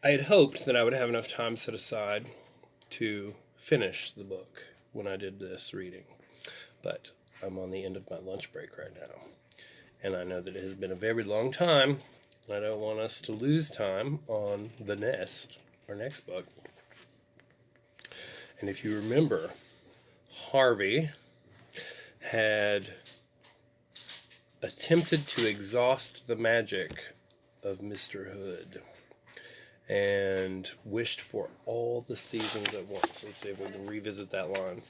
I had hoped that I would have enough time set aside to finish the book when I did this reading, but I'm on the end of my lunch break right now, and I know that it has been a very long time, and I don't want us to lose time on The Nest, our next book. And if you remember, Harvey had attempted to exhaust the magic of Mr. Hood and wished for all the seasons at once. Let's see if we can revisit that line.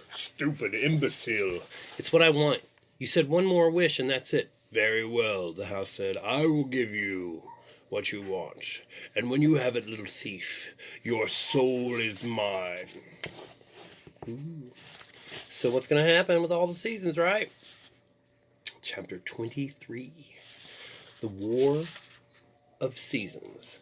Stupid imbecile. It's what I want. You said one more wish and that's it. Very well, the house said. I will give you what you want. And when you have it, little thief, your soul is mine. Ooh. So what's going to happen with all the seasons, right? Chapter 23. The War of Seasons.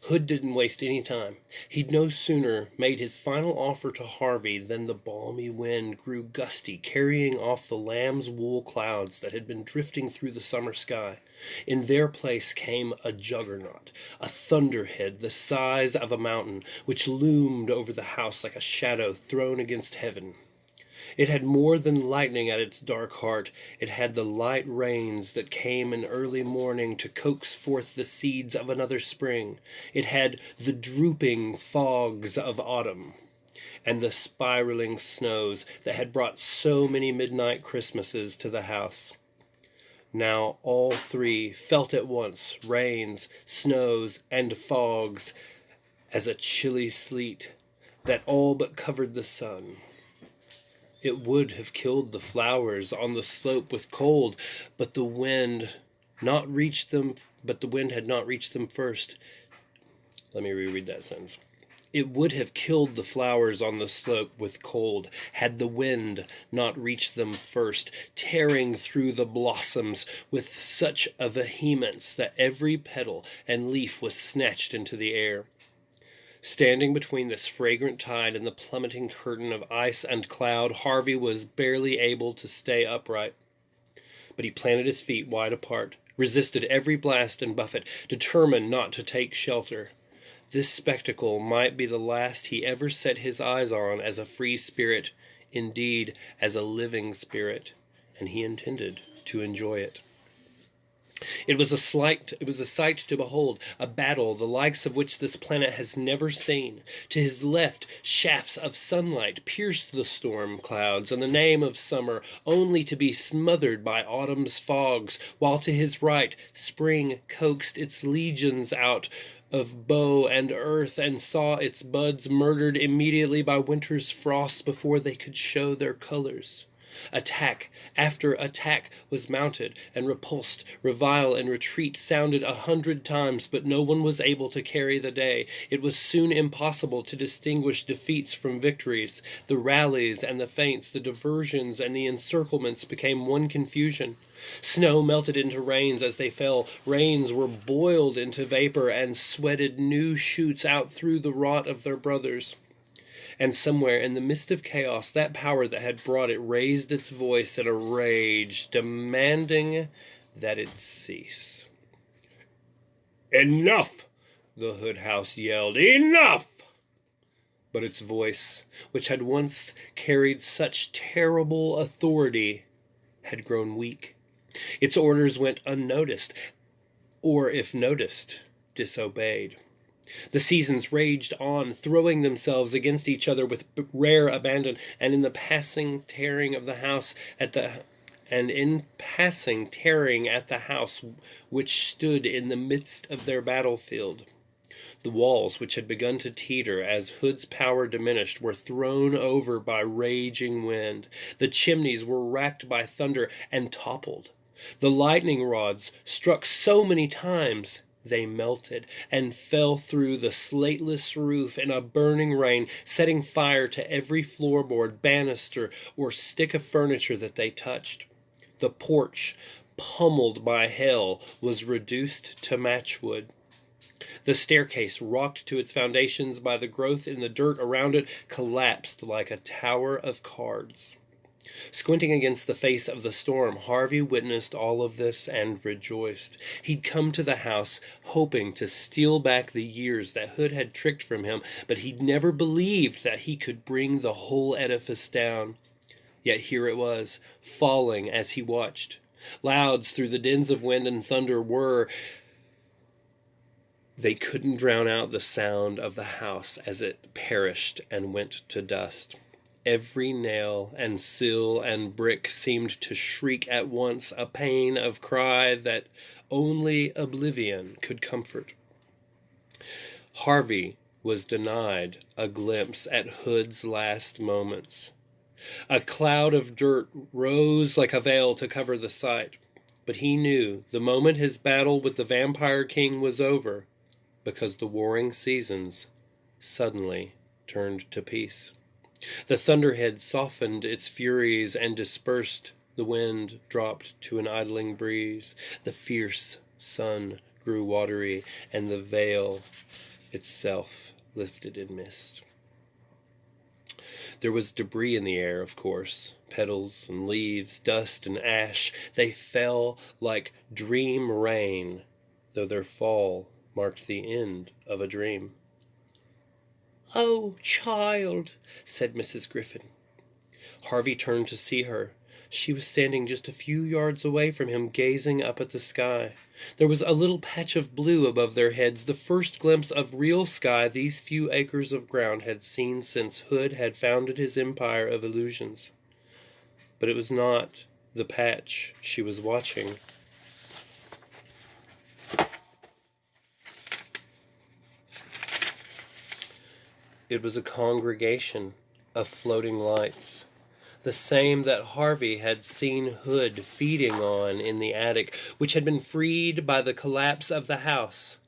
Hood didn't waste any time. He'd no sooner made his final offer to Harvey than the balmy wind grew gusty, carrying off the lamb's wool clouds that had been drifting through the summer sky. In their place came a juggernaut, a thunderhead the size of a mountain, which loomed over the house like a shadow thrown against heaven. It had more than lightning at its dark heart. It had the light rains that came in early morning to coax forth the seeds of another spring. It had the drooping fogs of autumn, and the spiraling snows that had brought so many midnight Christmases to the house. Now all three felt at once rains, snows, and fogs, as a chilly sleet that all but covered the sun. It would have killed the flowers on the slope with cold, but the wind had not reached them first. Let me reread that sentence. It would have killed the flowers on the slope with cold, had the wind not reached them first, tearing through the blossoms with such a vehemence that every petal and leaf was snatched into the air. Standing between this fragrant tide and the plummeting curtain of ice and cloud, Harvey was barely able to stay upright. But he planted his feet wide apart, resisted every blast and buffet, determined not to take shelter. This spectacle might be the last he ever set his eyes on as a free spirit, indeed as a living spirit, and he intended to enjoy it. It was a sight to behold, a battle the likes of which this planet has never seen. To his left, shafts of sunlight pierced the storm clouds and the name of summer, only to be smothered by autumn's fogs, while to his right, spring coaxed its legions out of bough and earth and saw its buds murdered immediately by winter's frosts before they could show their colors. Attack after attack was mounted, and repulsed, revile, and retreat sounded 100 times, but no one was able to carry the day. It was soon impossible to distinguish defeats from victories. The rallies and the feints, the diversions and the encirclements became one confusion. Snow melted into rains as they fell. Rains were boiled into vapor and sweated new shoots out through the rot of their brothers. And somewhere in the midst of chaos, that power that had brought it raised its voice in a rage, demanding that it cease. "Enough!" the Hood house yelled. "Enough!" But its voice, which had once carried such terrible authority, had grown weak. Its orders went unnoticed, or if noticed, disobeyed. The seasons raged on, throwing themselves against each other with rare abandon, and in passing tearing at the house which stood in the midst of their battlefield. The walls, which had begun to teeter as Hood's power diminished, were thrown over by raging wind. The chimneys were racked by thunder and toppled. The lightning rods struck so many times they melted and fell through the slateless roof in a burning rain, setting fire to every floorboard, banister, or stick of furniture that they touched. The porch, pummeled by hail, was reduced to matchwood. The staircase, rocked to its foundations by the growth in the dirt around it, collapsed like a tower of cards. Squinting against the face of the storm, Harvey witnessed all of this and rejoiced. He'd come to the house hoping to steal back the years that Hood had tricked from him, but he'd never believed that he could bring the whole edifice down. Yet here it was, falling as he watched. Louds through the dins of wind and thunder they couldn't drown out the sound of the house as it perished and went to dust. Every nail and sill and brick seemed to shriek at once a pain of cry that only oblivion could comfort. Harvey was denied a glimpse at Hood's last moments. A cloud of dirt rose like a veil to cover the sight, but he knew the moment his battle with the Vampire King was over, because the warring seasons suddenly turned to peace. The thunderhead softened its furies and dispersed. The wind dropped to an idling breeze. The fierce sun grew watery, and the veil itself lifted in mist. There was debris in the air, of course. Petals and leaves, dust and ash. They fell like dream rain, though their fall marked the end of a dream. "Oh, child," said Mrs. Griffin. Harvey turned to see her. She was standing just a few yards away from him, gazing up at the sky. There was a little patch of blue above their heads, the first glimpse of real sky these few acres of ground had seen since Hood had founded his empire of illusions. But it was not the patch she was watching. It was a congregation of floating lights, the same that Harvey had seen Hood feeding on in the attic, which had been freed by the collapse of the house.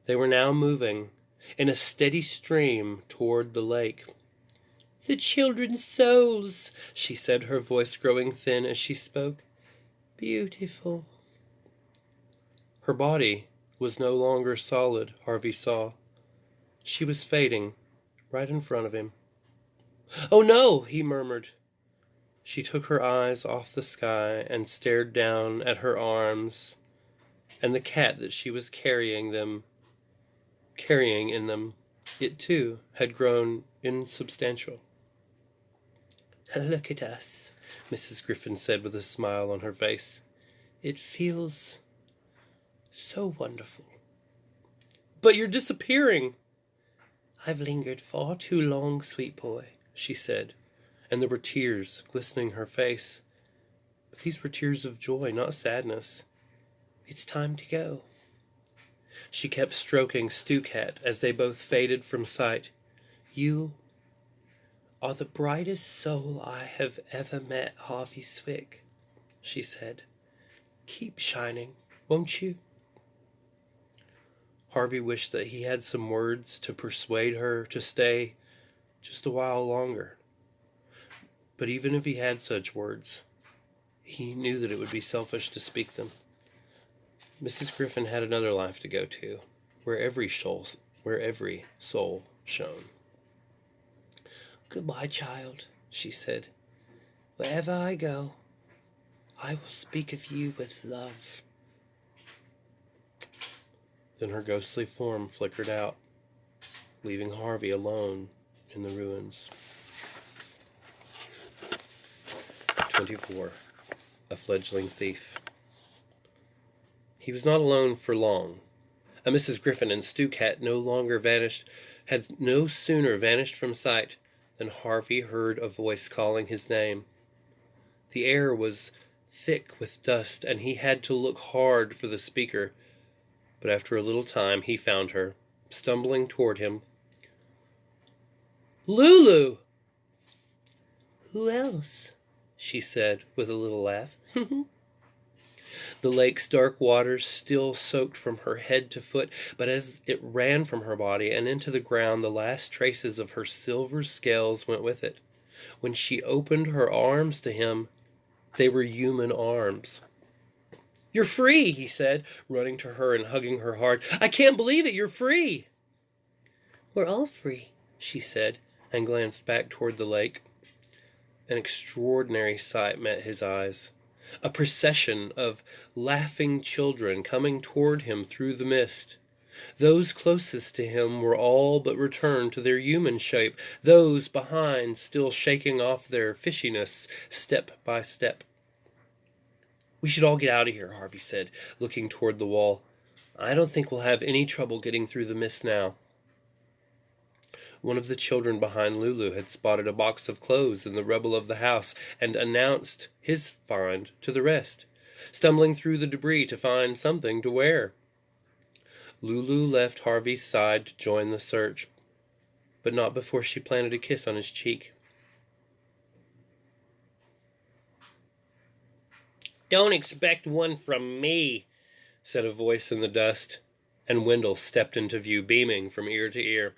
They were now moving in a steady stream toward the lake. "The children's souls," she said, her voice growing thin as she spoke. "Beautiful." Her body was no longer solid, Harvey saw. She was fading right in front of him. "Oh no," he murmured. She took her eyes off the sky and stared down at her arms and the cat that she was carrying in them. It too had grown insubstantial. "Look at us," Mrs. Griffin said with a smile on her face. "It feels so wonderful." "But you're disappearing." "I've lingered far too long, sweet boy," she said, and there were tears glistening her face. But these were tears of joy, not sadness. "It's time to go." She kept stroking Stu-Cat as they both faded from sight. "You are the brightest soul I have ever met, Harvey Swick," she said. "Keep shining, won't you?" Harvey wished that he had some words to persuade her to stay just a while longer. But even if he had such words, he knew that it would be selfish to speak them. Mrs. Griffin had another life to go to, where every soul shone. "Goodbye, child," she said. "Wherever I go, I will speak of you with love." Then her ghostly form flickered out, leaving Harvey alone in the ruins. 24. A fledgling thief. He was not alone for long. A Mrs. Griffin and Stu-Cat had no sooner vanished from sight than Harvey heard a voice calling his name. The air was thick with dust, and he had to look hard for the speaker. But after a little time he found her, stumbling toward him. "Lulu!" "Who else?" she said with a little laugh. The lake's dark waters still soaked from her head to foot, but as it ran from her body and into the ground, the last traces of her silver scales went with it. When she opened her arms to him, they were human arms. "You're free," he said, running to her and hugging her hard. "I can't believe it, you're free." "We're all free," she said, and glanced back toward the lake. An extraordinary sight met his eyes. A procession of laughing children coming toward him through the mist. Those closest to him were all but returned to their human shape, those behind still shaking off their fishiness step by step. "We should all get out of here," Harvey said, looking toward the wall. "I don't think we'll have any trouble getting through the mist now." One of the children behind Lulu had spotted a box of clothes in the rubble of the house and announced his find to the rest, stumbling through the debris to find something to wear. Lulu left Harvey's side to join the search, but not before she planted a kiss on his cheek. "Don't expect one from me," said a voice in the dust, and Wendell stepped into view, beaming from ear to ear.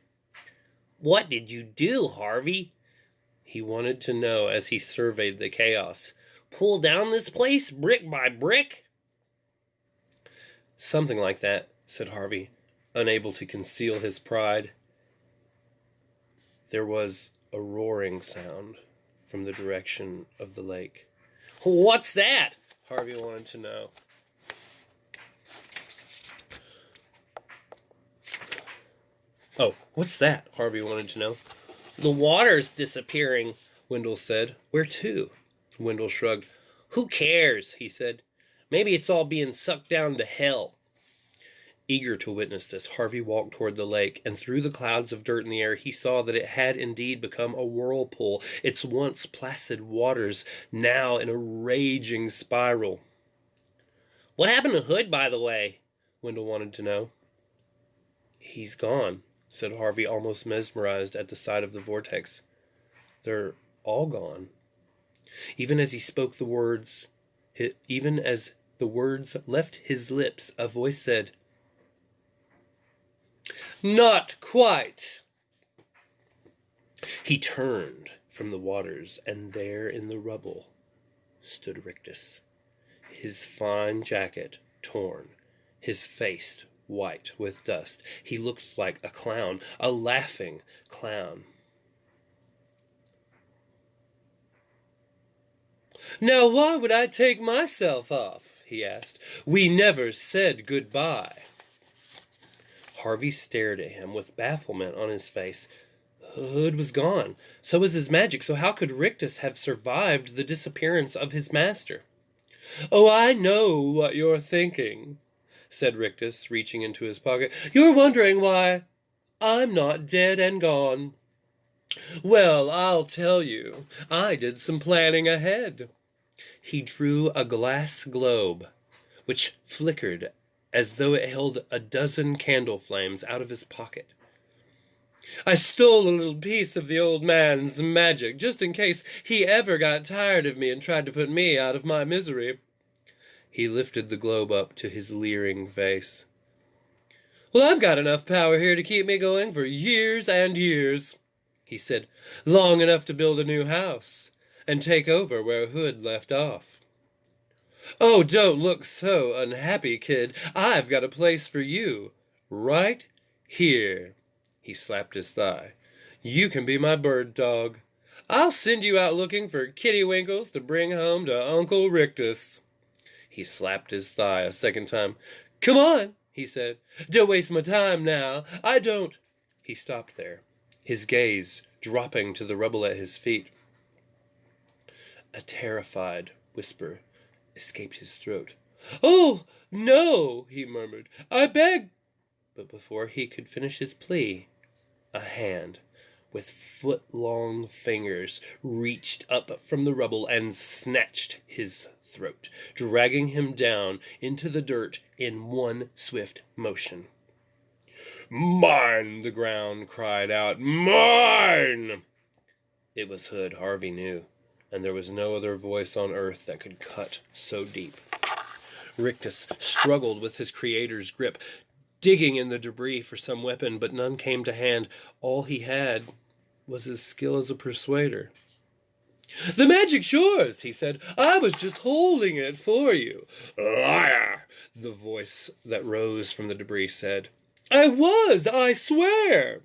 "What did you do, Harvey?" he wanted to know as he surveyed the chaos. "Pull down this place brick by brick?" "Something like that," said Harvey, unable to conceal his pride. There was a roaring sound from the direction of the lake. "What's that?" Harvey wanted to know. "Oh, what's that?" Harvey wanted to know. "The water's disappearing," Wendell said. "Where to?" Wendell shrugged. "Who cares?" he said. "Maybe it's all being sucked down to hell." Eager to witness this, Harvey walked toward the lake, and through the clouds of dirt in the air he saw that it had indeed become a whirlpool, its once placid waters now in a raging spiral. "What happened to Hood, by the way?" Wendell wanted to know. "He's gone," said Harvey, almost mesmerized at the sight of the vortex. "They're all gone." Even as he spoke the words, even as the words left his lips, a voice said, "Not quite." He turned from the waters, and there in the rubble stood Rictus, his fine jacket torn, his face white with dust. He looked like a clown, a laughing clown. "Now why would I take myself off?" he asked. "We never said goodbye." Harvey stared at him with bafflement on his face. Hood was gone. So was his magic. So how could Rictus have survived the disappearance of his master? "Oh, I know what you're thinking," said Rictus, reaching into his pocket. "You're wondering why I'm not dead and gone. Well, I'll tell you. I did some planning ahead." He drew a glass globe, which flickered as though it held a dozen candle flames, out of his pocket. "I stole a little piece of the old man's magic, just in case he ever got tired of me and tried to put me out of my misery." He lifted the globe up to his leering face. "Well, I've got enough power here to keep me going for years and years," he said. "Long enough to build a new house and take over where Hood left off. Oh, don't look so unhappy, kid. I've got a place for you, right here." He slapped his thigh. "You can be my bird dog. I'll send you out looking for kitty winkles to bring home to Uncle Rictus." He slapped his thigh a second time. "Come on," he said. "Don't waste my time now. I don't—" He stopped there, his gaze dropping to the rubble at his feet. A terrified whisper escaped his throat. "Oh, no," he murmured. "I beg—" But before he could finish his plea, a hand with foot-long fingers reached up from the rubble and snatched his throat, dragging him down into the dirt in one swift motion. "Mine!" the ground cried out. "Mine!" It was Hood, Harvey knew, and there was no other voice on earth that could cut so deep. Rictus struggled with his creator's grip, digging in the debris for some weapon, but none came to hand. All he had was his skill as a persuader. "The magic's yours," he said. "I was just holding it for you." "Liar!" the voice that rose from the debris said. "I was, I swear."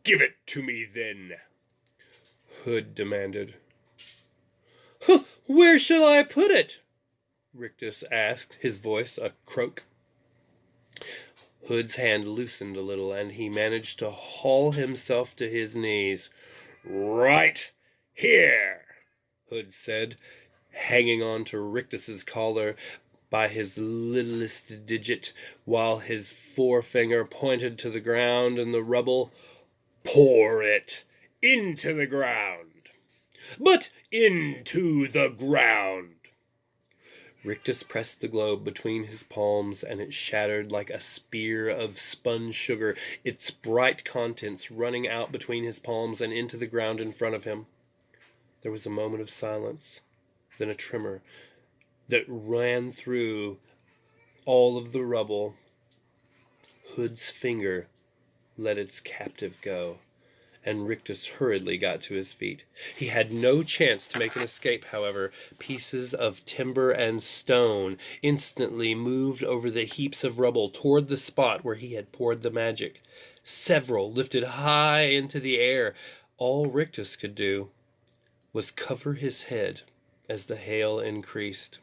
"Give it to me, then," Hood demanded. Where shall I put it? Rictus asked, his voice a croak. Hood's hand loosened a little, and he managed to haul himself to his knees. Right here, Hood said, hanging on to Rictus's collar by his littlest digit, while his forefinger pointed to the ground and the rubble. Pour it into the ground. But into the ground. Rictus pressed the globe between his palms, and it shattered like a spear of spun sugar, its bright contents running out between his palms and into the ground in front of him. There was a moment of silence, then a tremor that ran through all of the rubble. Hood's finger let its captive go, and Rictus hurriedly got to his feet. He had no chance to make an escape, however. Pieces of timber and stone instantly moved over the heaps of rubble toward the spot where he had poured the magic. Several lifted high into the air. All Rictus could do was cover his head as the hail increased.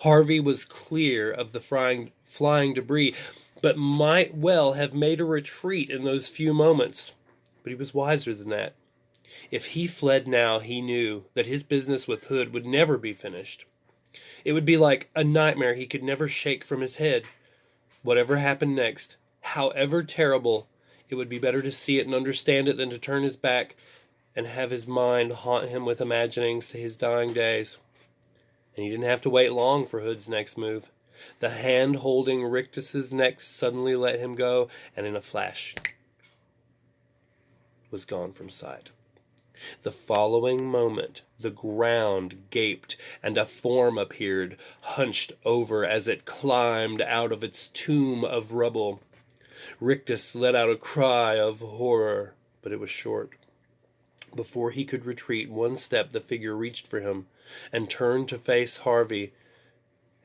Harvey was clear of the flying debris, but might well have made a retreat in those few moments. But he was wiser than that. If he fled now, he knew that his business with Hood would never be finished. It would be like a nightmare he could never shake from his head. Whatever happened next, however terrible, it would be better to see it and understand it than to turn his back and have his mind haunt him with imaginings to his dying days. And he didn't have to wait long for Hood's next move. The hand holding Rictus's neck suddenly let him go, and in a flash was gone from sight. The following moment, the ground gaped, and a form appeared, hunched over as it climbed out of its tomb of rubble. Rictus let out a cry of horror, but it was short. Before he could retreat one step, the figure reached for him, and turned to face Harvey,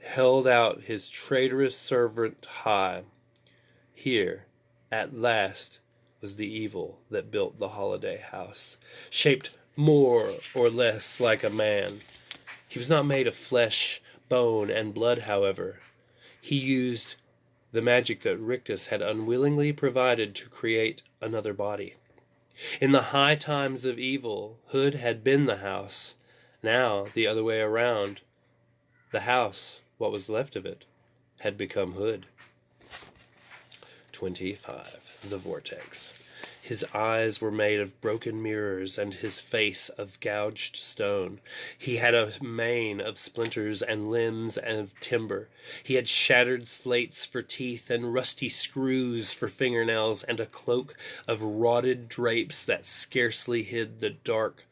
held out his traitorous servant high. Here, at last, was the evil that built the holiday house, shaped more or less like a man. He was not made of flesh, bone, and blood, however. He used the magic that Rictus had unwillingly provided to create another body. In the high times of evil, Hood had been the house. Now, the other way around. The house, what was left of it, had become Hood. 25. The Vortex. His eyes were made of broken mirrors, and his face of gouged stone. He had a mane of splinters and limbs of timber. He had shattered slates for teeth and rusty screws for fingernails, and a cloak of rotted drapes that scarcely hid the dark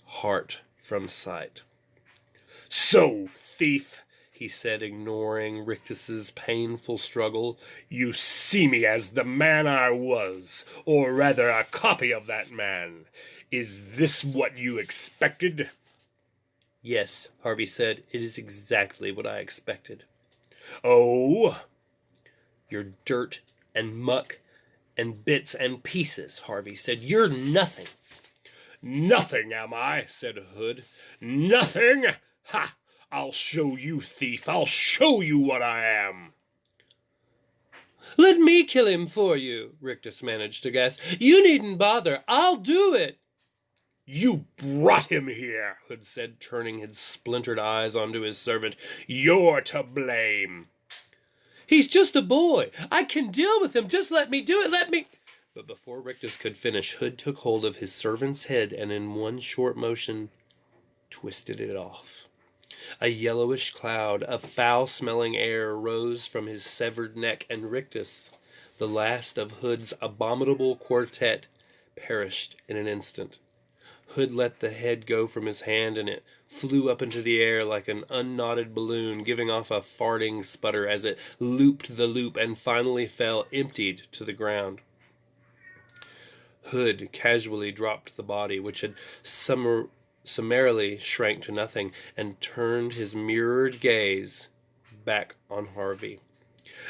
heart from sight. "So, thief," he said, ignoring Rictus's painful struggle, "you see me as the man I was, or rather a copy of that man. Is this what you expected?" "Yes," Harvey said, "it is exactly what I expected." "Oh?" "You're dirt and muck and bits and pieces," Harvey said. "You're nothing." "Nothing, am I?" said Hood. "Nothing? Ha! I'll show you, thief. I'll show you what I am." "Let me kill him for you," Rictus managed to gasp. "You needn't bother. I'll do it." "You brought him here," Hood said, turning his splintered eyes onto his servant. "You're to blame." "He's just a boy. I can deal with him. Just let me do it. Let me—" But before Rictus could finish, Hood took hold of his servant's head and in one short motion twisted it off. A yellowish cloud of foul-smelling air rose from his severed neck, and Rictus, the last of Hood's abominable quartet, perished in an instant. Hood let the head go from his hand, and it flew up into the air like an unknotted balloon, giving off a farting sputter as it looped the loop and finally fell emptied to the ground. Hood casually dropped the body, which had summarily shrank to nothing, and turned his mirrored gaze back on Harvey.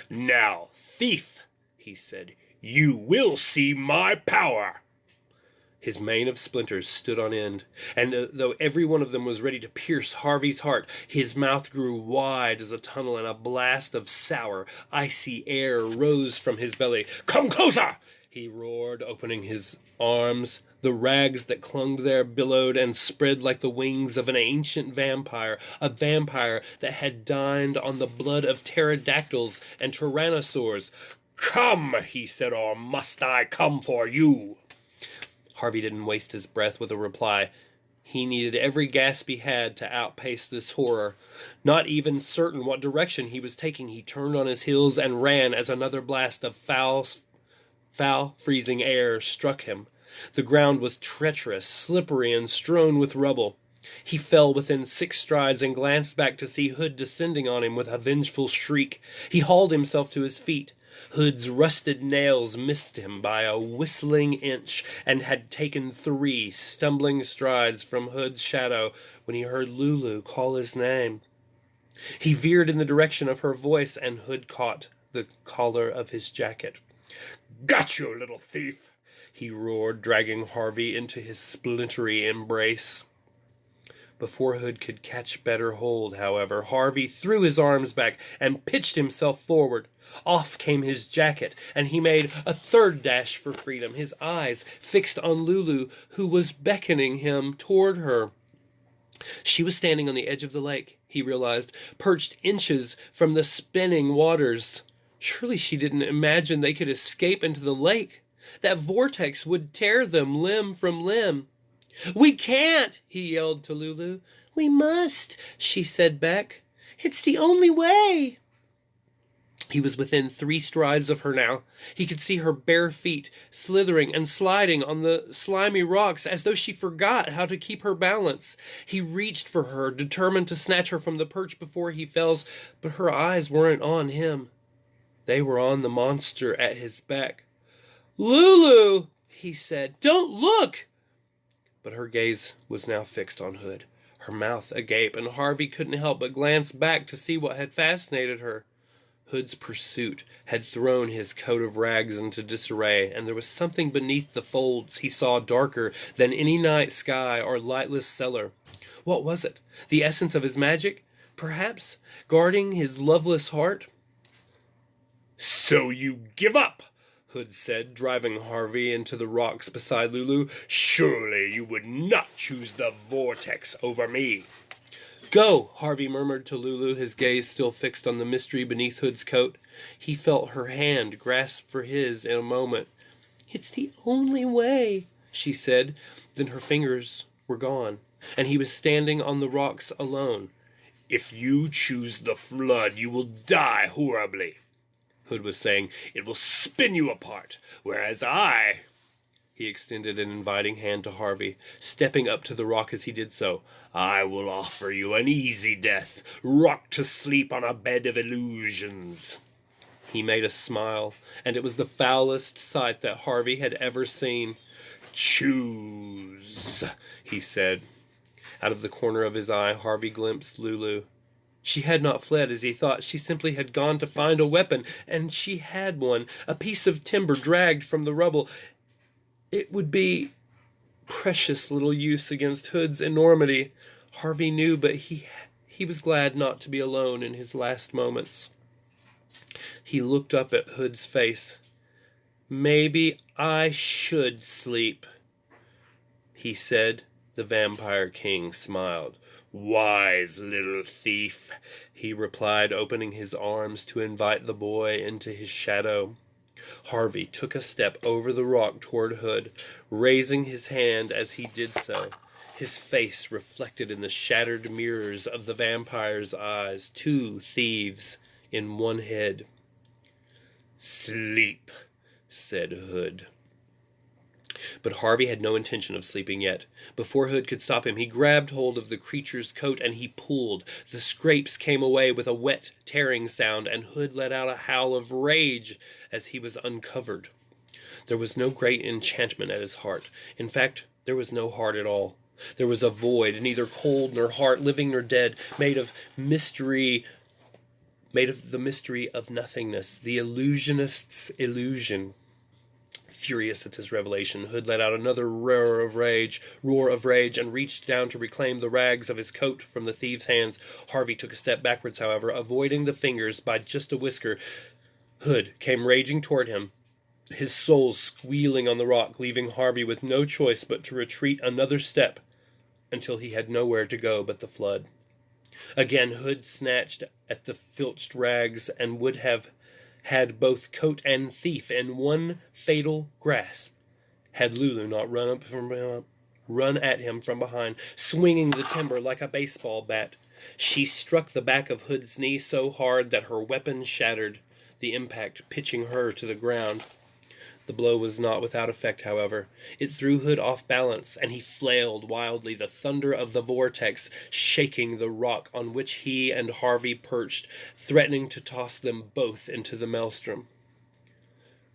"Now, thief," he said, "you will see my power." His mane of splinters stood on end, and though every one of them was ready to pierce Harvey's heart, his mouth grew wide as a tunnel, and a blast of sour, icy air rose from his belly. "Come closer!" he roared, opening his arms. The rags that clung there billowed and spread like the wings of an ancient vampire, a vampire that had dined on the blood of pterodactyls and tyrannosaurs. "Come," he said, "or must I come for you?" Harvey didn't waste his breath with a reply. He needed every gasp he had to outpace this horror. Not even certain what direction he was taking, he turned on his heels and ran as another blast of foul, freezing air struck him. The ground was treacherous, slippery, and strewn with rubble. He fell within 6 strides and glanced back to see Hood descending on him with a vengeful shriek. He hauled himself to his feet. Hood's rusted nails missed him by a whistling inch, and had taken 3 stumbling strides from Hood's shadow when he heard Lulu call his name. He veered in the direction of her voice, and Hood caught the collar of his jacket. "Got you, little thief!" he roared, dragging Harvey into his splintery embrace. Before Hood could catch better hold, however, Harvey threw his arms back and pitched himself forward. Off came his jacket, and he made a third dash for freedom, his eyes fixed on Lulu, who was beckoning him toward her. She was standing on the edge of the lake, he realized, perched inches from the spinning waters. Surely she didn't imagine they could escape into the lake. That vortex would tear them limb from limb. "We can't!" he yelled to Lulu. "We must," she said back. "It's the only way." He was within 3 strides of her now. He could see her bare feet slithering and sliding on the slimy rocks as though she forgot how to keep her balance. He reached for her, determined to snatch her from the perch before he fell, but her eyes weren't on him. They were on the monster at his back. "Lulu," he said, "don't look!" But her gaze was now fixed on Hood, her mouth agape, and Harvey couldn't help but glance back to see what had fascinated her. Hood's pursuit had thrown his coat of rags into disarray, and there was something beneath the folds he saw darker than any night sky or lightless cellar. What was it? The essence of his magic, perhaps, guarding his loveless heart? "So you give up," Hood said, driving Harvey into the rocks beside Lulu. "Surely you would not choose the vortex over me." "Go," Harvey murmured to Lulu, his gaze still fixed on the mystery beneath Hood's coat. He felt her hand grasp for his in a moment. "It's the only way," she said. Then her fingers were gone, and he was standing on the rocks alone. "If you choose the flood, you will die horribly," Hood was saying. "It will spin you apart, whereas I—" He extended an inviting hand to Harvey, stepping up to the rock as he did so. "I will offer you an easy death, rocked to sleep on a bed of illusions." He made a smile, and it was the foulest sight that Harvey had ever seen. "Choose," he said. Out of the corner of his eye, Harvey glimpsed Lulu. She had not fled as he thought. She simply had gone to find a weapon, and she had one, a piece of timber dragged from the rubble. It would be precious little use against Hood's enormity, Harvey knew, but he was glad not to be alone in his last moments. He looked up at Hood's face. "Maybe I should sleep," he said. The Vampire King smiled. "Wise little thief," he replied, opening his arms to invite the boy into his shadow. Harvey took a step over the rock toward Hood, raising his hand as he did so. His face reflected in the shattered mirrors of the vampire's eyes, 2 thieves in one head. "Sleep," said Hood. But Harvey had no intention of sleeping yet. Before Hood could stop him, he grabbed hold of the creature's coat and he pulled. The scrapes came away with a wet, tearing sound, and Hood let out a howl of rage as he was uncovered. There was no great enchantment at his heart. In fact, there was no heart at all. There was a void, neither cold nor heart, living nor dead, made of the mystery of nothingness, the illusionist's illusion. Furious at this revelation, Hood let out another roar of rage, and reached down to reclaim the rags of his coat from the thief's hands. Harvey took a step backwards, however, avoiding the fingers by just a whisker. Hood came raging toward him, his soul squealing on the rock, leaving Harvey with no choice but to retreat another step until he had nowhere to go but the flood. Again Hood snatched at the filched rags and would have had both coat and thief in one fatal grasp, had Lulu not run at him from behind, swinging the timber like a baseball bat. She struck the back of Hood's knee so hard that her weapon shattered, the impact pitching her to the ground. The blow was not without effect, however. It threw Hood off balance, and he flailed wildly, the thunder of the vortex shaking the rock on which he and Harvey perched, threatening to toss them both into the maelstrom.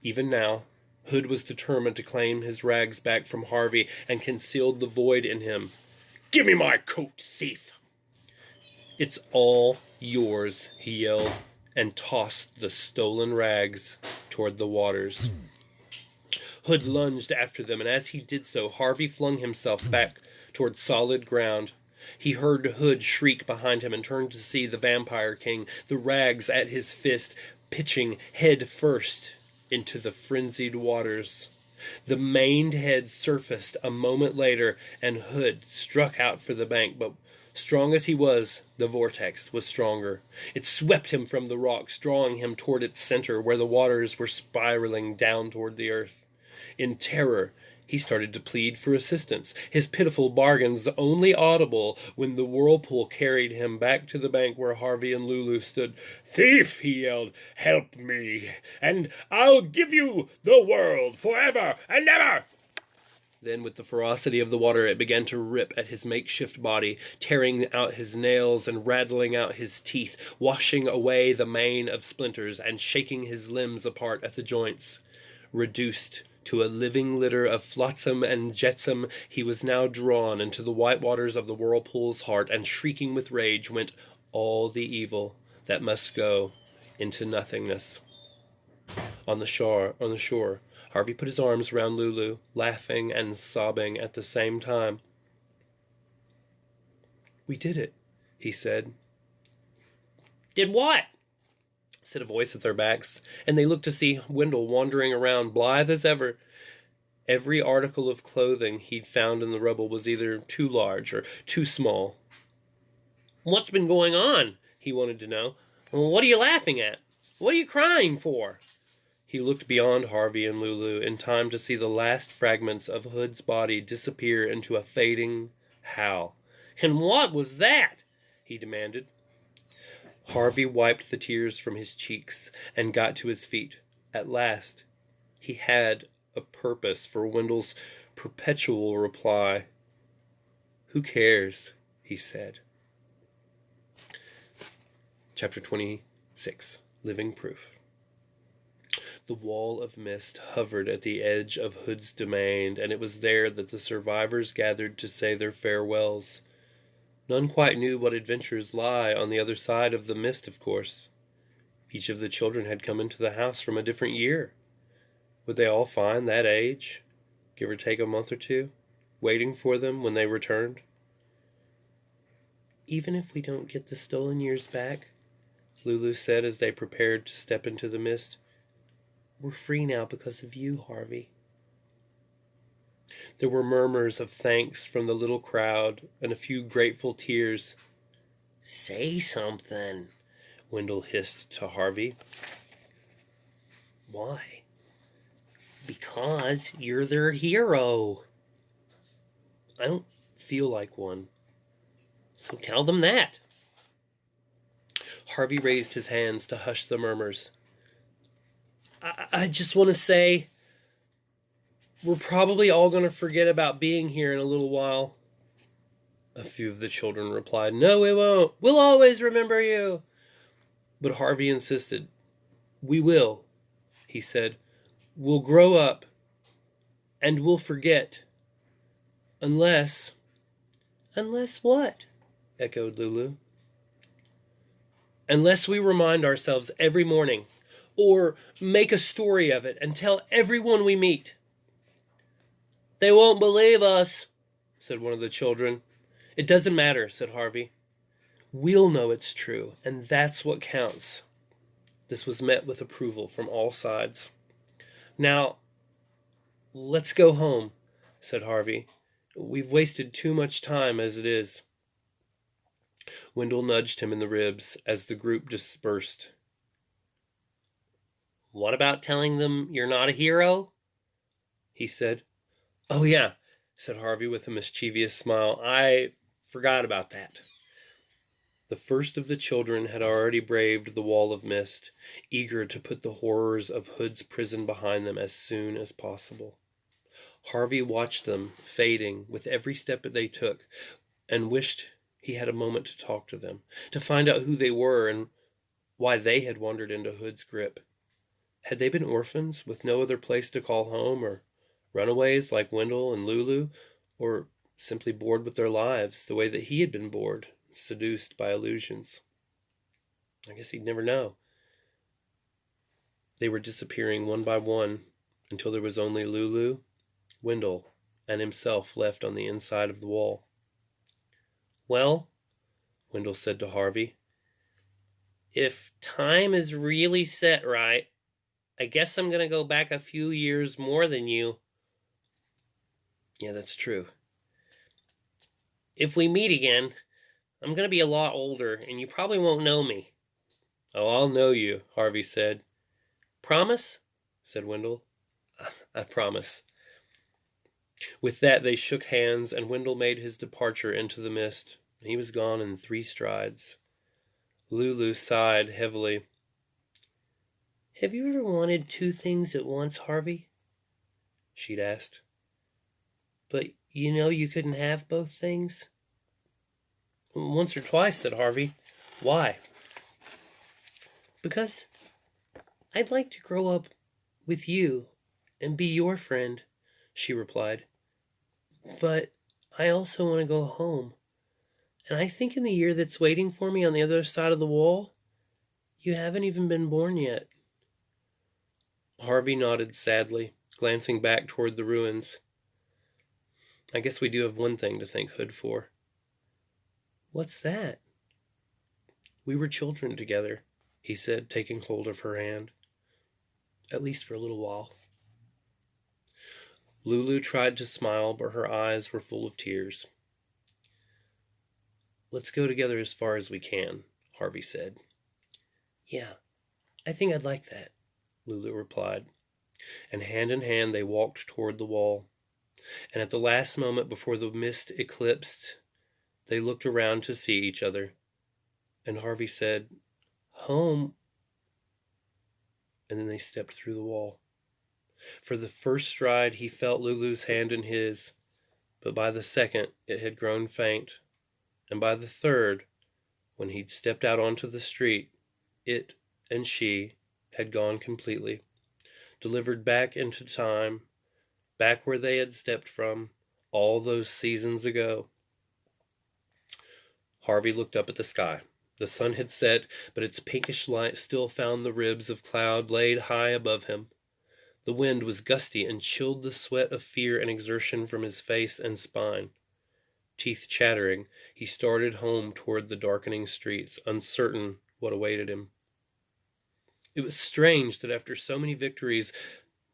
Even now, Hood was determined to claim his rags back from Harvey and concealed the void in him. "Give me my coat, thief!" "It's all yours," he yelled, and tossed the stolen rags toward the waters. Hood lunged after them, and as he did so, Harvey flung himself back toward solid ground. He heard Hood shriek behind him and turned to see the Vampire King, the rags at his fist, pitching head first into the frenzied waters. The maned head surfaced a moment later, and Hood struck out for the bank, but strong as he was, the vortex was stronger. It swept him from the rocks, drawing him toward its center, where the waters were spiraling down toward the earth. In terror, he started to plead for assistance, his pitiful bargains only audible when the whirlpool carried him back to the bank where Harvey and Lulu stood. "Thief," he yelled, "help me, and I'll give you the world forever and ever!" Then, with the ferocity of the water, it began to rip at his makeshift body, tearing out his nails and rattling out his teeth, washing away the mane of splinters and shaking his limbs apart at the joints. Reduced to a living litter of flotsam and jetsam, he was now drawn into the white waters of the whirlpool's heart, and shrieking with rage went all the evil that must go into nothingness. On the shore, Harvey put his arms round Lulu, laughing and sobbing at the same time. "We did it," he said. "Did what?" said a voice at their backs, and they looked to see Wendell wandering around, blithe as ever. Every article of clothing he'd found in the rubble was either too large or too small. "What's been going on?" he wanted to know. "What are you laughing at? What are you crying for?" He looked beyond Harvey and Lulu in time to see the last fragments of Hood's body disappear into a fading howl. "And what was that?" he demanded. Harvey wiped the tears from his cheeks and got to his feet. At last, he had a purpose for Wendell's perpetual reply. "Who cares?" he said. Chapter 26. Living Proof. The wall of mist hovered at the edge of Hood's domain, and it was there that the survivors gathered to say their farewells. None quite knew what adventures lie on the other side of the mist, of course. Each of the children had come into the house from a different year. Would they all find that age, give or take a month or two, waiting for them when they returned? "Even if we don't get the stolen years back," Lulu said as they prepared to step into the mist, "we're free now because of you, Harvey." There were murmurs of thanks from the little crowd, and a few grateful tears. "Say something," Wendell hissed to Harvey. "Why?" "Because you're their hero." "I don't feel like one." "So tell them that." Harvey raised his hands to hush the murmurs. I just want to say, we're probably all going to forget about being here in a little while." A few of the children replied, "No, we won't. We'll always remember you." But Harvey insisted. "We will," he said. "We'll grow up, and we'll forget. Unless—" "Unless what?" echoed Lulu. "Unless we remind ourselves every morning or make a story of it and tell everyone we meet." "They won't believe us," said one of the children. "It doesn't matter," said Harvey. "We'll know it's true, and that's what counts." This was met with approval from all sides. "Now, let's go home," said Harvey. "We've wasted too much time as it is." Wendell nudged him in the ribs as the group dispersed. "What about telling them you're not a hero?" he said. "Oh, yeah," said Harvey with a mischievous smile. "I forgot about that." The first of the children had already braved the wall of mist, eager to put the horrors of Hood's prison behind them as soon as possible. Harvey watched them fading with every step that they took, and wished he had a moment to talk to them, to find out who they were and why they had wandered into Hood's grip. Had they been orphans with no other place to call home, or runaways like Wendell and Lulu, or simply bored with their lives the way that he had been bored, seduced by illusions? I guess he'd never know. They were disappearing one by one until there was only Lulu, Wendell, and himself left on the inside of the wall. "Well," Wendell said to Harvey, "if time is really set right, I guess I'm going to go back a few years more than you." "Yeah, that's true." "If we meet again, I'm going to be a lot older, and you probably won't know me." "Oh, I'll know you," Harvey said. "Promise?" said Wendell. "I promise." With that they shook hands, and Wendell made his departure into the mist. He was gone in 3 strides. Lulu sighed heavily. "Have you ever wanted 2 things at once, Harvey?" she'd asked. "But you know you couldn't have both things." "Once or twice," said Harvey. "Why?" "Because I'd like to grow up with you and be your friend," she replied. "But I also want to go home. And I think in the year that's waiting for me on the other side of the wall, you haven't even been born yet." Harvey nodded sadly, glancing back toward the ruins. "I guess we do have one thing to thank Hood for." "What's that?" "We were children together," he said, taking hold of her hand. "At least for a little while." Lulu tried to smile, but her eyes were full of tears. "Let's go together as far as we can," Harvey said. "Yeah, I think I'd like that," Lulu replied, and hand in hand they walked toward the wall. And at the last moment before the mist eclipsed, they looked around to see each other, and Harvey said, "Home," and then they stepped through the wall. For the first stride he felt Lulu's hand in his, but by the second it had grown faint, and by the third, when he'd stepped out onto the street, it and she had gone completely, delivered back into time, back where they had stepped from all those seasons ago. Harvey looked up at the sky. The sun had set, but its pinkish light still found the ribs of cloud laid high above him. The wind was gusty and chilled the sweat of fear and exertion from his face and spine. Teeth chattering, he started home toward the darkening streets, uncertain what awaited him. It was strange that after so many victories,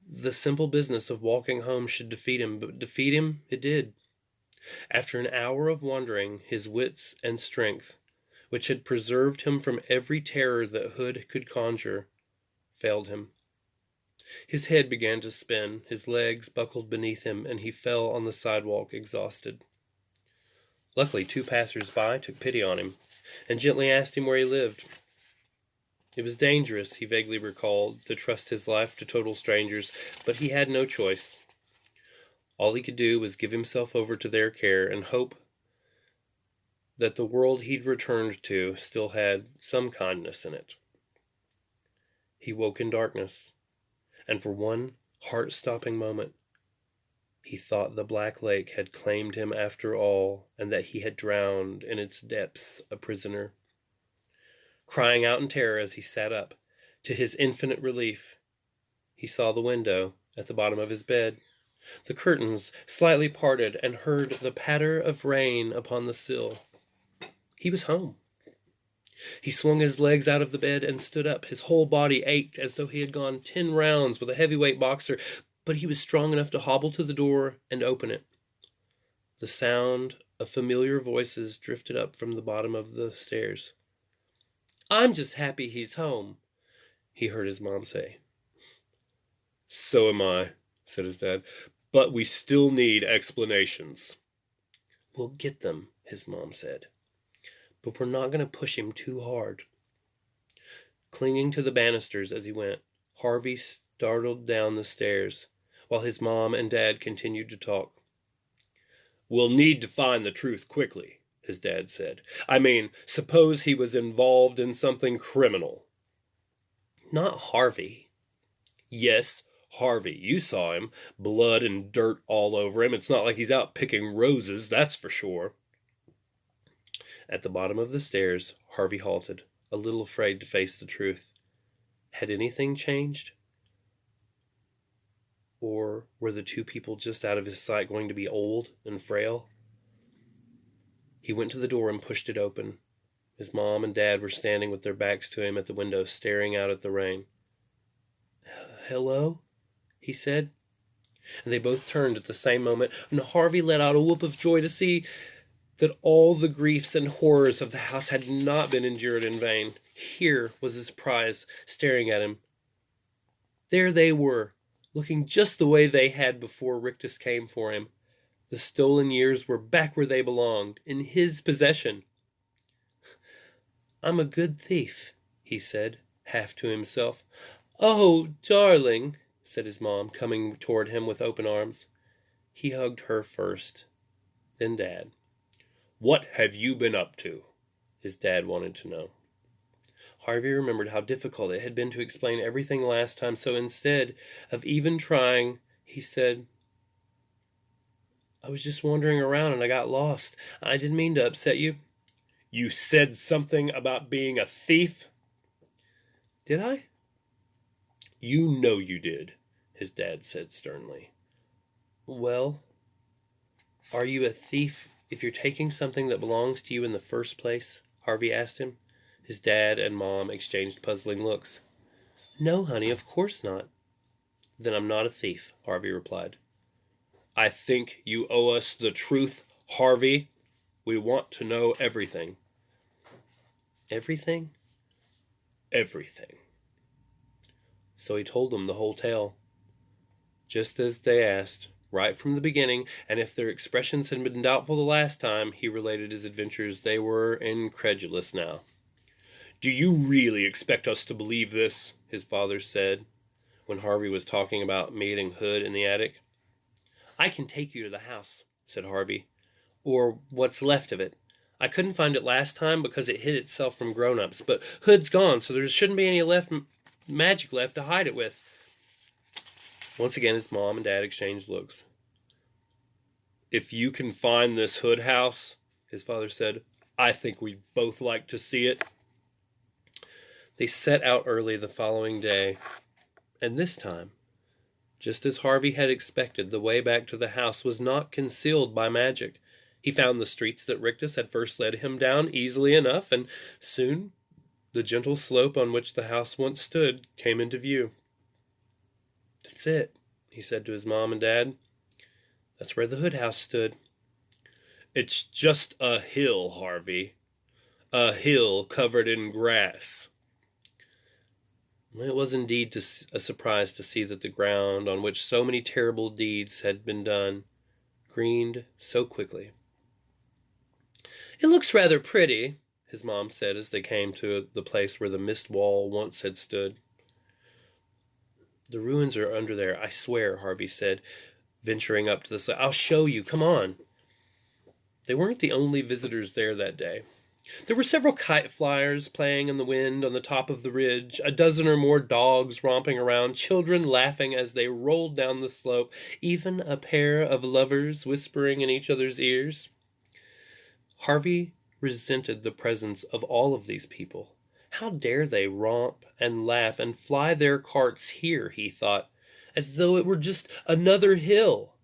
the simple business of walking home should defeat him, but defeat him it did. After an hour of wandering, his wits and strength, which had preserved him from every terror that Hood could conjure, failed him. His head began to spin, his legs buckled beneath him, and he fell on the sidewalk exhausted. Luckily 2 passers-by took pity on him, and gently asked him where he lived. It was dangerous, he vaguely recalled, to trust his life to total strangers, but he had no choice. All he could do was give himself over to their care and hope that the world he'd returned to still had some kindness in it. He woke in darkness, and for one heart-stopping moment, he thought the black lake had claimed him after all, and that he had drowned in its depths a prisoner. Crying out in terror as he sat up, To his infinite relief, he saw the window at the bottom of his bed, the curtains slightly parted, and heard the patter of rain upon the sill. He was home. He swung his legs out of the bed and stood up. His whole body ached as though he had gone 10 rounds with a heavyweight boxer, but he was strong enough to hobble to the door and open it. The sound of familiar voices drifted up from the bottom of the stairs. "I'm just happy he's home," he heard his mom say. "So am I," said his dad, "but we still need explanations." "We'll get them," his mom said, "but we're not going to push him too hard." Clinging to the banisters as he went, Harvey startled down the stairs, while his mom and dad continued to talk. "We'll need to find the truth quickly," his dad said. "I mean, suppose he was involved in something criminal." "Not Harvey." "Yes, Harvey. You saw him. Blood and dirt all over him. It's not like he's out picking roses, that's for sure." At the bottom of the stairs, Harvey halted, a little afraid to face the truth. Had anything changed? Or were the two people just out of his sight going to be old and frail? He went to the door and pushed it open. His mom and dad were standing with their backs to him at the window, staring out at the rain. "Hello?" he said. And they both turned at the same moment, and Harvey let out a whoop of joy to see that all the griefs and horrors of the house had not been endured in vain. Here was his prize, staring at him. There they were, looking just the way they had before Rictus came for him. The stolen years were back where they belonged, in his possession. "I'm a good thief," he said, half to himself. "Oh, darling," said his mom, coming toward him with open arms. He hugged her first, then Dad. "What have you been up to?" his dad wanted to know. Harvey remembered how difficult it had been to explain everything last time, so instead of even trying, he said, "I was just wandering around and I got lost. I didn't mean to upset you." "You said something about being a thief?" "Did I?" "You know you did," his dad said sternly. "Well, are you a thief if you're taking something that belongs to you in the first place?" Harvey asked him. His dad and mom exchanged puzzling looks. "No, honey, of course not." "Then I'm not a thief," Harvey replied. "I think you owe us the truth, Harvey. We want to know everything." "Everything?" "Everything." So he told them the whole tale, just as they asked, right from the beginning, and if their expressions had been doubtful the last time he related his adventures, they were incredulous now. "Do you really expect us to believe this?" his father said, when Harvey was talking about meeting Hood in the attic. "I can take you to the house," said Harvey, "or what's left of it. I couldn't find it last time because it hid itself from grown-ups, but Hood's gone, so there shouldn't be any magic left to hide it with." Once again, his mom and dad exchanged looks. "If you can find this Hood house," his father said, "I think we'd both like to see it." They set out early the following day, and this time, just as Harvey had expected, the way back to the house was not concealed by magic. He found the streets that Rictus had first led him down easily enough, and soon the gentle slope on which the house once stood came into view. "That's it," he said to his mom and dad. "That's where the Hood house stood." "It's just a hill, Harvey. A hill covered in grass." It was indeed a surprise to see that the ground on which so many terrible deeds had been done greened so quickly. "It looks rather pretty," his mom said as they came to the place where the mist wall once had stood. "The ruins are under there, I swear," Harvey said, venturing up to the side. "I'll show you. Come on." They weren't the only visitors there that day. There were several kite flyers playing in the wind on the top of the ridge, a dozen or more dogs romping around, children laughing as they rolled down the slope, even a pair of lovers whispering in each other's ears. Harvey resented the presence of all of these people. How dare they romp and laugh and fly their carts here, he thought, as though it were just another hill.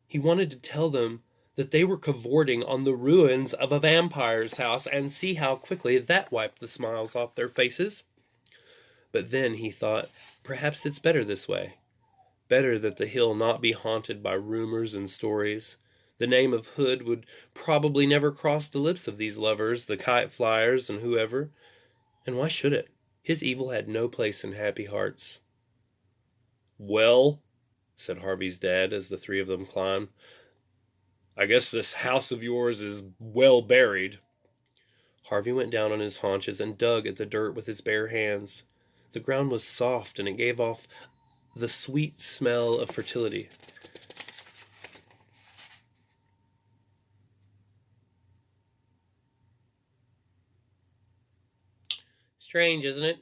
He wanted to tell them that they were cavorting on the ruins of a vampire's house and see how quickly that wiped the smiles off their faces. But then he thought, perhaps it's better this way. Better that the hill not be haunted by rumors and stories. The name of Hood would probably never cross the lips of these lovers, the kite flyers, and whoever. And why should it? His evil had no place in happy hearts. "Well," said Harvey's dad as the three of them climbed, "I guess this house of yours is well buried." Harvey went down on his haunches and dug at the dirt with his bare hands. The ground was soft, and it gave off the sweet smell of fertility. "Strange, isn't it?"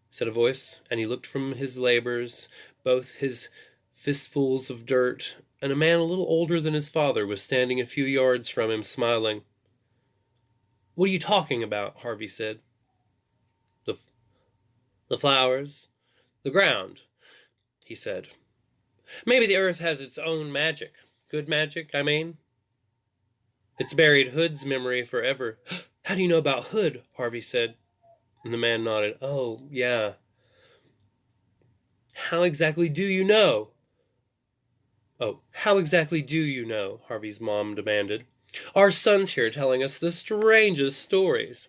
said a voice, and he looked from his labors, both his fistfuls of dirt, and a man a little older than his father was standing a few yards from him, smiling. "What are you talking about?" Harvey said. The flowers, the ground," he said. "Maybe the earth has its own magic. Good magic, I mean. It's buried Hood's memory forever." "How do you know about Hood?" Harvey said. And the man nodded. "Oh, yeah." "How exactly do you know?" "Oh, how exactly do you know?" Harvey's mom demanded. "Our son's here telling us the strangest stories."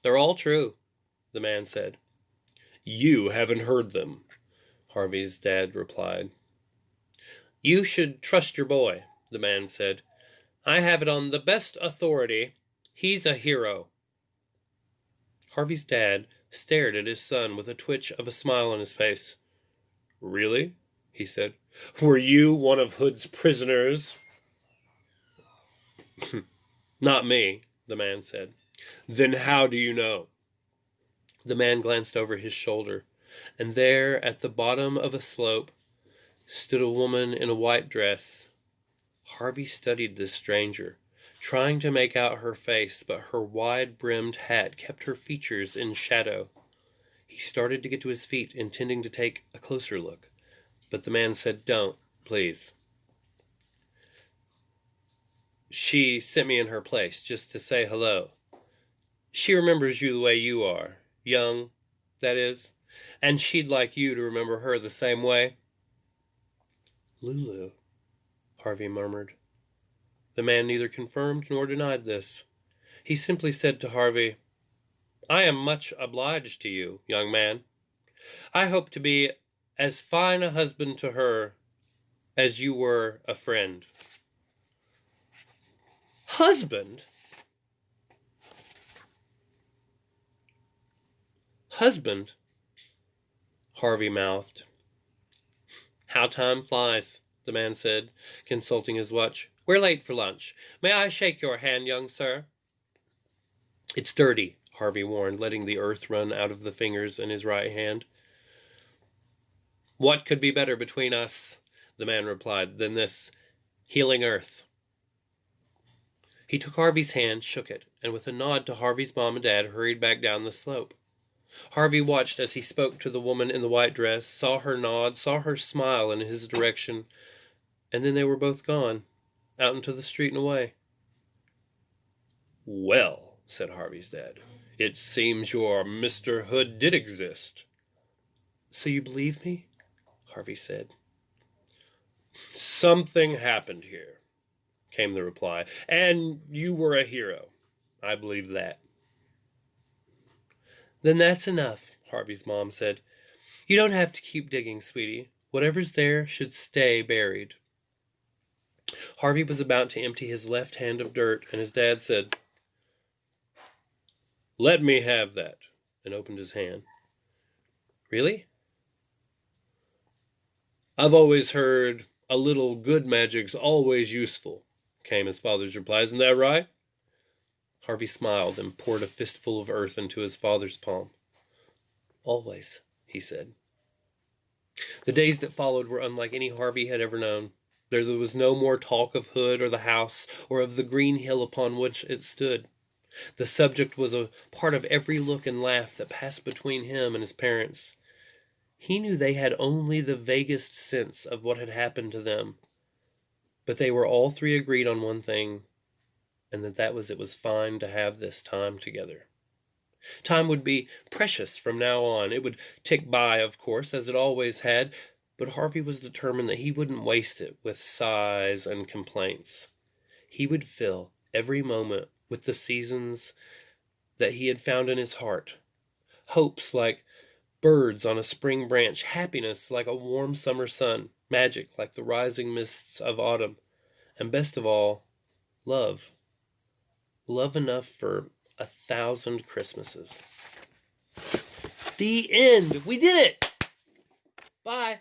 "They're all true," the man said. "You haven't heard them," Harvey's dad replied. "You should trust your boy," the man said. "I have it on the best authority. He's a hero." Harvey's dad stared at his son with a twitch of a smile on his face. "Really?" he said. "Were you one of Hood's prisoners?" "Not me," the man said. "Then how do you know?" The man glanced over his shoulder, and there, at the bottom of a slope, stood a woman in a white dress. Harvey studied this stranger, trying to make out her face, but her wide-brimmed hat kept her features in shadow. He started to get to his feet, intending to take a closer look, but the man said, "Don't, please. She sent me in her place, just to say hello. She remembers you the way you are. Young, that is. And she'd like you to remember her the same way." "Lulu," Harvey murmured. The man neither confirmed nor denied this. He simply said to Harvey, "I am much obliged to you, young man. I hope to be as fine a husband to her as you were a friend." "Husband? Husband?" Harvey mouthed. "How time flies," the man said, consulting his watch. "We're late for lunch. May I shake your hand, young sir?" "It's dirty," Harvey warned, letting the earth run out of the fingers in his right hand. "What could be better between us," the man replied, "than this healing earth?" He took Harvey's hand, shook it, and with a nod to Harvey's mom and dad, hurried back down the slope. Harvey watched as he spoke to the woman in the white dress, saw her nod, saw her smile in his direction, and then they were both gone, out into the street and away. "Well," said Harvey's dad, "it seems your Mr. Hood did exist." "So you believe me?" Harvey said. "Something happened here," came the reply, "and you were a hero. I believe that." "Then that's enough," Harvey's mom said. "You don't have to keep digging, sweetie. Whatever's there should stay buried." Harvey was about to empty his left hand of dirt, and his dad said, "Let me have that," and opened his hand. "Really?" "I've always heard a little good magic's always useful," came his father's reply. "Isn't that right?" Harvey smiled and poured a fistful of earth into his father's palm. "Always," he said. The days that followed were unlike any Harvey had ever known. There was no more talk of Hood or the house, or of the green hill upon which it stood. The subject was a part of every look and laugh that passed between him and his parents. He knew they had only the vaguest sense of what had happened to them, but they were all three agreed on one thing, and that was it was fine to have this time together. Time would be precious from now on. It would tick by, of course, as it always had, but Harvey was determined that he wouldn't waste it with sighs and complaints. He would fill every moment with the seasons that he had found in his heart. Hopes like birds on a spring branch, happiness like a warm summer sun, magic like the rising mists of autumn, and best of all, love. Love enough for 1,000 Christmases. The end. We did it. Bye.